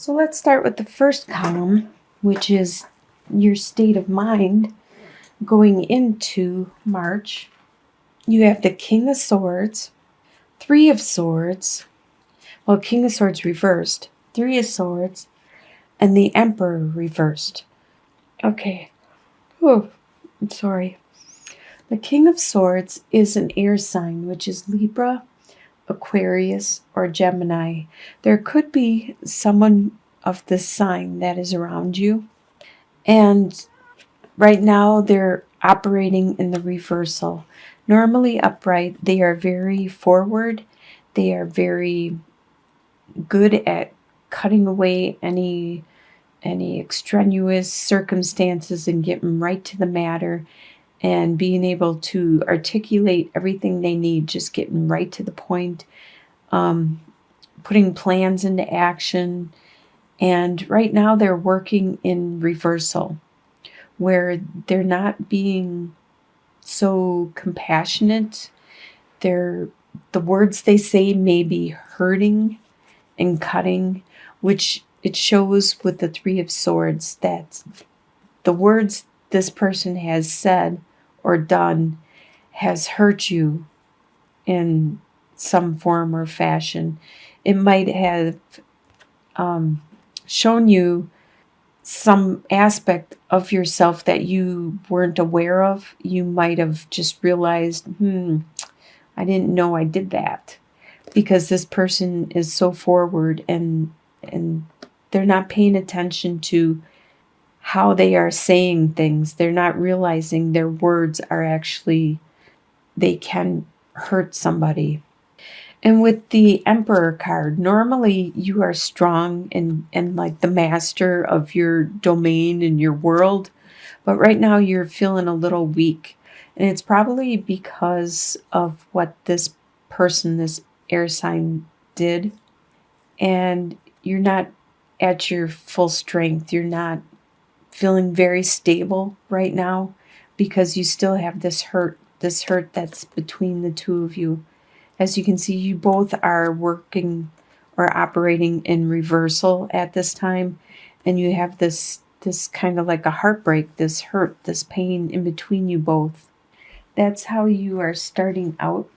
So let's start with the first column, which is your state of mind going into March. You have the King of Swords, Three of Swords, well, King of Swords reversed, Three of Swords, and the Emperor reversed. Okay. Oh, I'm sorry. The King of Swords is an air sign, which is Libra, Aquarius, or Gemini. There could be someone of this sign that is around you. And right now they're operating in the reversal. Normally upright, they are very forward. They are very good at cutting away any extraneous circumstances and getting right to the matter and being able to articulate everything they need, just getting right to the point, putting plans into action. And right now they're working in reversal, where they're not being so compassionate. The words they say may be hurting and cutting, which it shows with the Three of Swords that the words this person has said or done has hurt you in some form or fashion. It might have shown you some aspect of yourself that you weren't aware of. You might have just realized, I didn't know I did that, because this person is so forward and they're not paying attention to how they are saying things. They're not realizing their words are actually, they can hurt somebody. And with the Emperor card, normally you are strong and like the master of your domain and your world, but right now you're feeling a little weak. And it's probably because of what this person, this air sign, did. And you're not at your full strength. You're not feeling very stable right now because you still have this hurt that's between the two of you. As you can see, you both are working or operating in reversal at this time, and you have this kind of like a heartbreak, this hurt, this pain in between you both. That's how you are starting out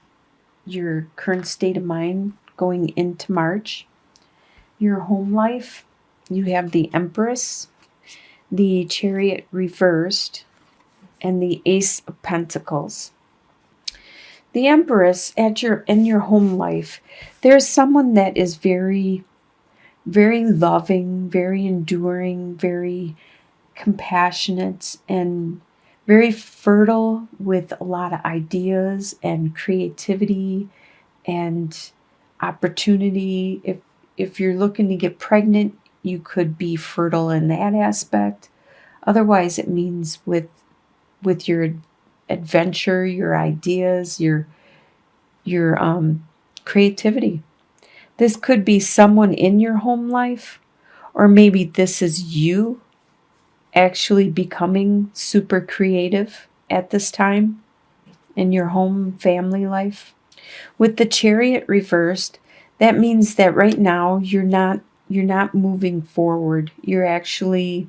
your current state of mind going into March. Your home life, you have the Empress, the Chariot reversed, and the Ace of Pentacles. The Empress in your home life, there's someone that is very, very loving, very enduring, very compassionate, and very fertile with a lot of ideas and creativity and opportunity. If you're looking to get pregnant, you could be fertile in that aspect. Otherwise, it means with your adventure, your ideas, your creativity. This could be someone in your home life, or maybe this is you actually becoming super creative at this time in your home family life. With the Chariot reversed, that means that right now you're not moving forward. You're actually,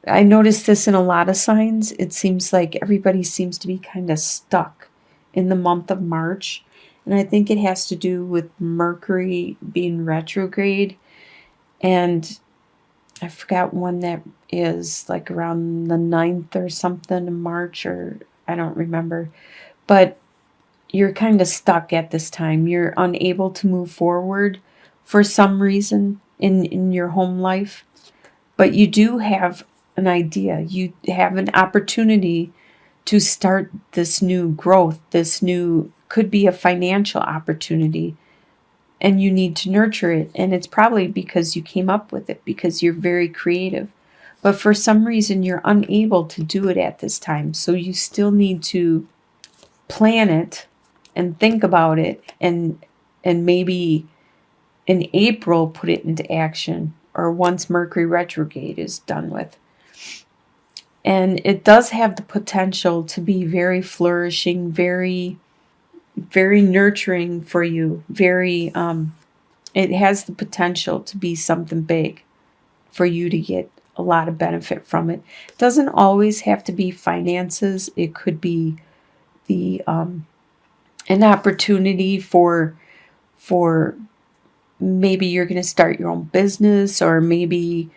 I noticed this in a lot of signs. It seems like everybody seems to be kind of stuck in the month of March. And I think it has to do with Mercury being retrograde. And I forgot when that is, like around the 9th or something in March, or I don't remember. But you're kind of stuck at this time. You're unable to move forward for some reason in your home life. But you do have an idea. You have an opportunity to start this new growth. This new could be a financial opportunity, and you need to nurture it. And it's probably because you came up with it, because you're very creative. But for some reason, you're unable to do it at this time. So you still need to plan it and think about it, and maybe in April put it into action, or once Mercury retrograde is done with. And it does have the potential to be very flourishing, very, very nurturing for you. Very, it has the potential to be something big. for you to get a lot of benefit from it. It doesn't always have to be finances. It could be the an opportunity for maybe you're going to start your own business, or maybe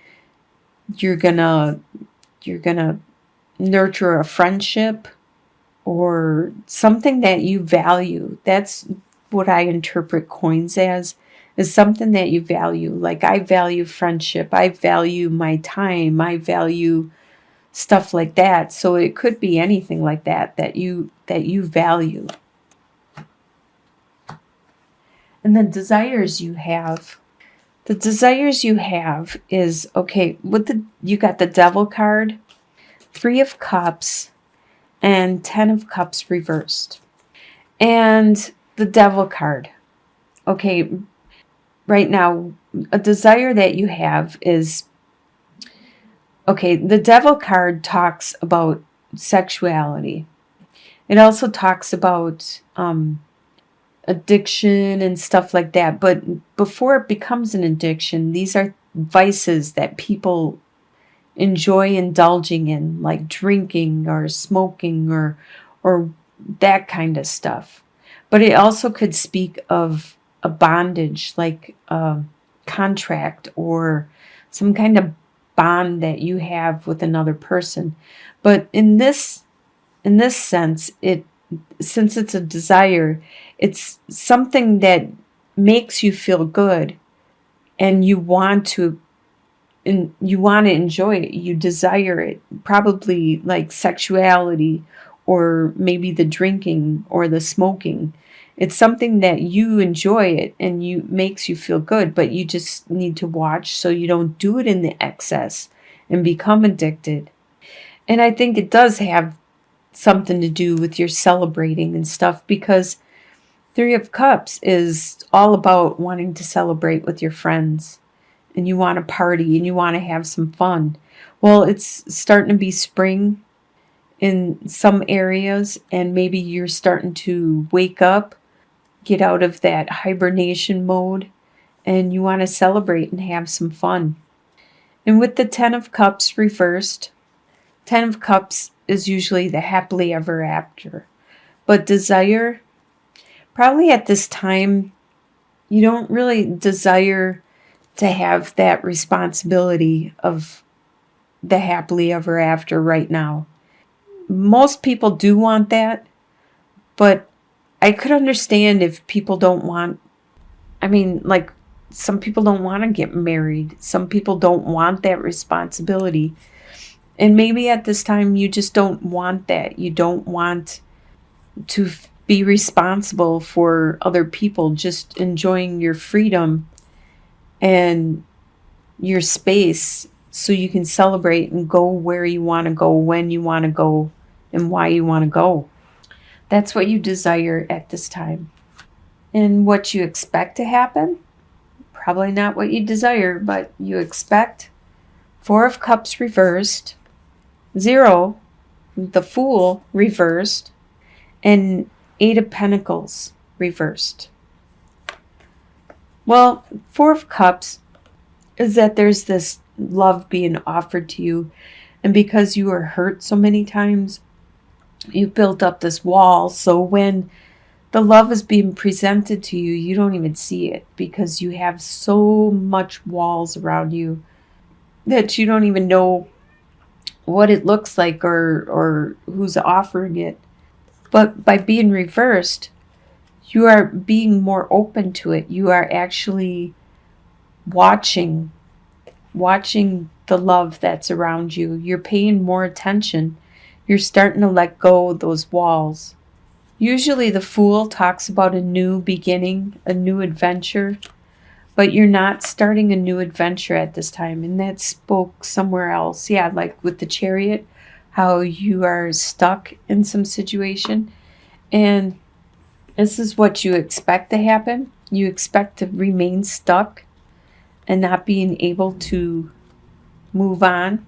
you're going to nurture a friendship or something that you value. That's what I interpret coins as, is something that you value. Like, I value friendship, I value my time, I value stuff like that. So it could be anything like that that you value. And the desires you have. The desires you have is, okay, you got the Devil card, 3 of Cups, and 10 of Cups reversed. And the Devil card. Okay, right now, a desire that you have is, okay, the Devil card talks about sexuality. It also talks about addiction and stuff like that. But before it becomes an addiction, these are vices that people enjoy indulging in, like drinking or smoking or that kind of stuff. But it also could speak of a bondage, like a contract or some kind of bond that you have with another person. But in this sense, since it's a desire, it's something that makes you feel good, and you want to enjoy it. You desire it, probably like sexuality, or maybe the drinking or the smoking. It's something that you enjoy it and makes you feel good, but you just need to watch so you don't do it in the excess and become addicted. And I think it does have something to do with your celebrating and stuff, because 3 of Cups is all about wanting to celebrate with your friends, and you want to party and you want to have some fun. Well, it's starting to be spring in some areas, and maybe you're starting to wake up, get out of that hibernation mode, and you want to celebrate and have some fun. And with the 10 of Cups reversed, 10 of Cups is usually the happily ever after. But desire, probably at this time, you don't really desire to have that responsibility of the happily ever after right now. Most people do want that, but I could understand if people don't want, like, some people don't want to get married. Some people don't want that responsibility. And maybe at this time you just don't want that. You don't want to be responsible for other people, just enjoying your freedom and your space so you can celebrate and go where you want to go, when you want to go, and why you want to go. That's what you desire at this time. And what you expect to happen? Probably not what you desire, but you expect 4 of Cups reversed, 0, the Fool reversed, and 8 of Pentacles reversed. Well, 4 of Cups is that there's this love being offered to you, and because you were hurt so many times, you built up this wall. So when the love is being presented to you, you don't even see it, because you have so much walls around you that you don't even know what it looks like or who's offering it. But by being reversed, you are being more open to it. You are actually watching the love that's around you. You're paying more attention. You're starting to let go of those walls. Usually the Fool talks about a new beginning, a new adventure, but you're not starting a new adventure at this time. And that spoke somewhere else. Yeah, like with the Chariot, how you are stuck in some situation. And this is what you expect to happen. You expect to remain stuck and not being able to move on.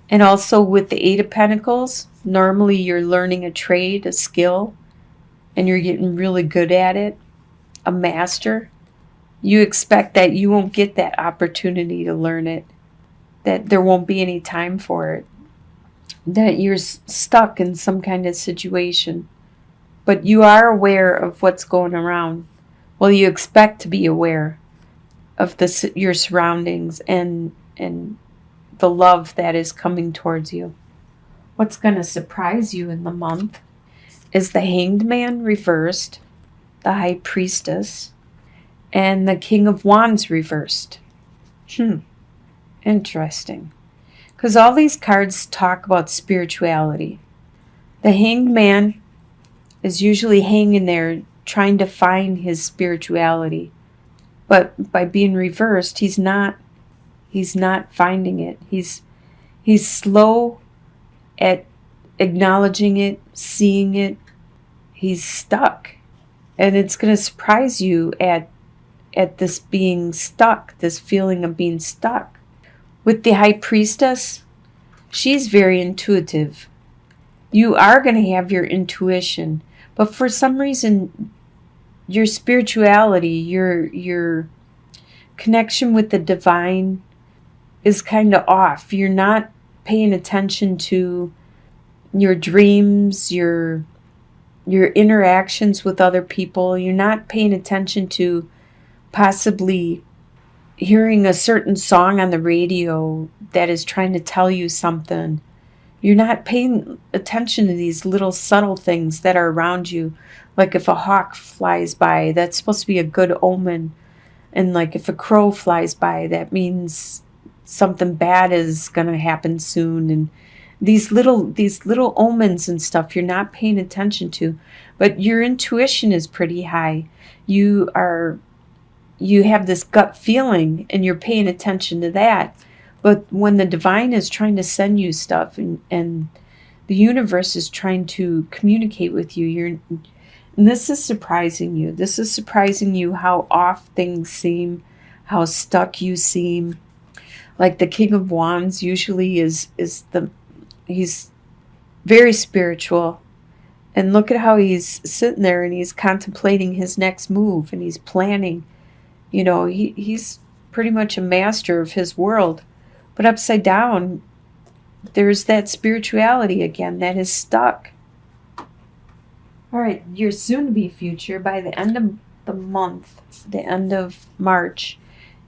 And also with the 8 of Pentacles, normally you're learning a trade, a skill, and you're getting really good at it, a master. You expect that you won't get that opportunity to learn it. that there won't be any time for it, that you're stuck in some kind of situation, but you are aware of what's going around. Well, you expect to be aware of your surroundings and the love that is coming towards you. What's going to surprise you in the month is the Hanged Man reversed, the High Priestess, and the King of Wands reversed. Interesting. Because all these cards talk about spirituality. The Hanged Man is usually hanging there trying to find his spirituality. But by being reversed, he's not finding it. He's slow at acknowledging it, seeing it. He's stuck. And it's going to surprise you at this being stuck, this feeling of being stuck. With the High Priestess, she's very intuitive. You are going to have your intuition, but for some reason, your spirituality, your connection with the divine is kind of off. You're not paying attention to your dreams, your interactions with other people. You're not paying attention to possibly hearing a certain song on the radio that is trying to tell you something. You're not paying attention to these little subtle things that are around you. Like if a hawk flies by, that's supposed to be a good omen. And like if a crow flies by, that means something bad is going to happen soon. And these little omens and stuff you're not paying attention to. But your intuition is pretty high. You have this gut feeling and you're paying attention to that. But when the divine is trying to send you stuff and the universe is trying to communicate with you, and this is surprising you. This is surprising you how off things seem, how stuck you seem. Like the King of Wands usually he's very spiritual. And look at how he's sitting there and he's contemplating his next move and he's planning. You know, he's pretty much a master of his world. But upside down, there's that spirituality again that is stuck. All right, your soon-to-be future, by the end of the month, the end of March,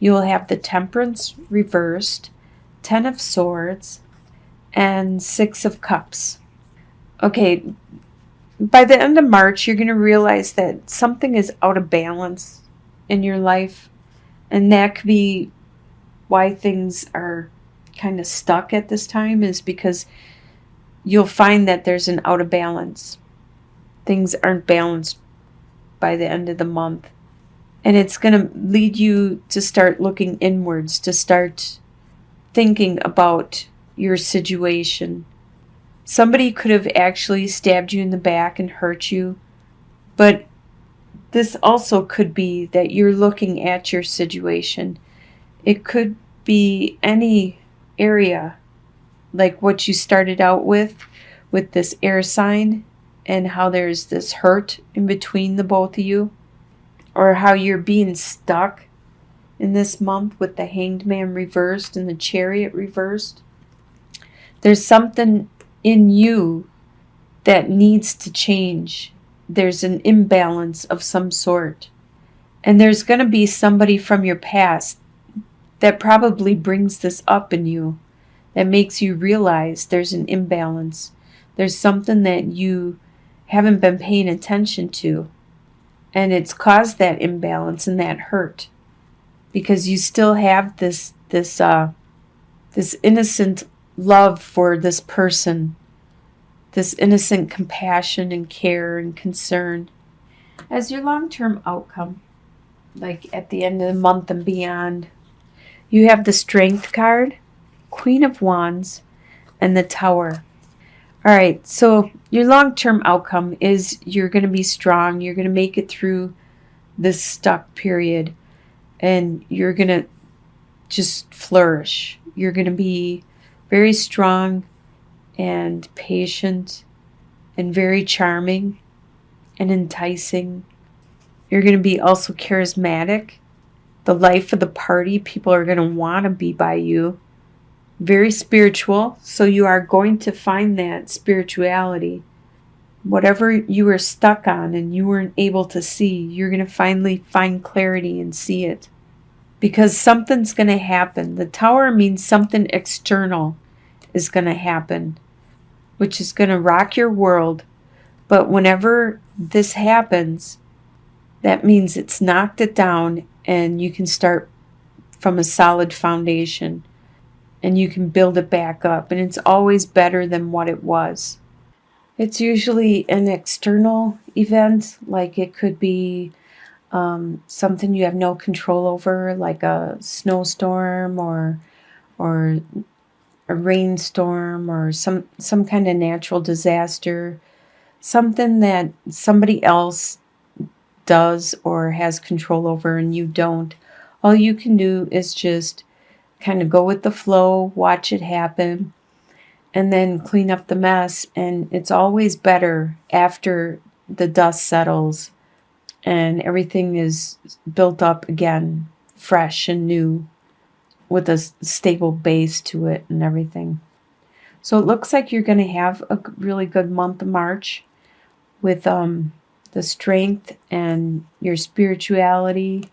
you will have the Temperance reversed, 10 of Swords, and 6 of Cups. Okay, by the end of March, you're going to realize that something is out of balance in your life, and that could be why things are kind of stuck at this time, is because you'll find that there's an out of balance. Things aren't balanced by the end of the month, and it's going to lead you to start looking inwards, to start thinking about your situation. Somebody could have actually stabbed you in the back and hurt you, but this also could be that you're looking at your situation. It could be any area, like what you started out with this air sign, and how there's this hurt in between the both of you, or how you're being stuck in this month with the Hanged Man reversed and the Chariot reversed. There's something in you that needs to change. There's an imbalance of some sort. And there's going to be somebody from your past that probably brings this up in you, that makes you realize there's an imbalance. There's something that you haven't been paying attention to. And it's caused that imbalance and that hurt. Because you still have this innocent love for this person, this innocent compassion and care and concern. As your long-term outcome, like at the end of the month and beyond, you have the Strength card, Queen of Wands, and the Tower. All right, so your long-term outcome is you're going to be strong. You're going to make it through this stuck period, and you're going to just flourish. You're going to be very strong and patient and very charming and enticing. You're going to be also charismatic. The life of the party, people are going to want to be by you. very spiritual. So you are going to find that spirituality. Whatever you were stuck on and you weren't able to see, you're going to finally find clarity and see it. Because something's going to happen. The Tower means something external is going to happen, which is going to rock your world. But whenever this happens, that means it's knocked it down and you can start from a solid foundation and you can build it back up. And it's always better than what it was. It's usually an external event, like it could be something you have no control over, like a snowstorm or a rainstorm or some kind of natural disaster, something that somebody else does or has control over and you don't. All you can do is just kind of go with the flow, watch it happen, and then clean up the mess. And it's always better after the dust settles and everything is built up again, fresh and new, with a stable base to it and everything. So it looks like you're going to have a really good month of March with the strength and your spirituality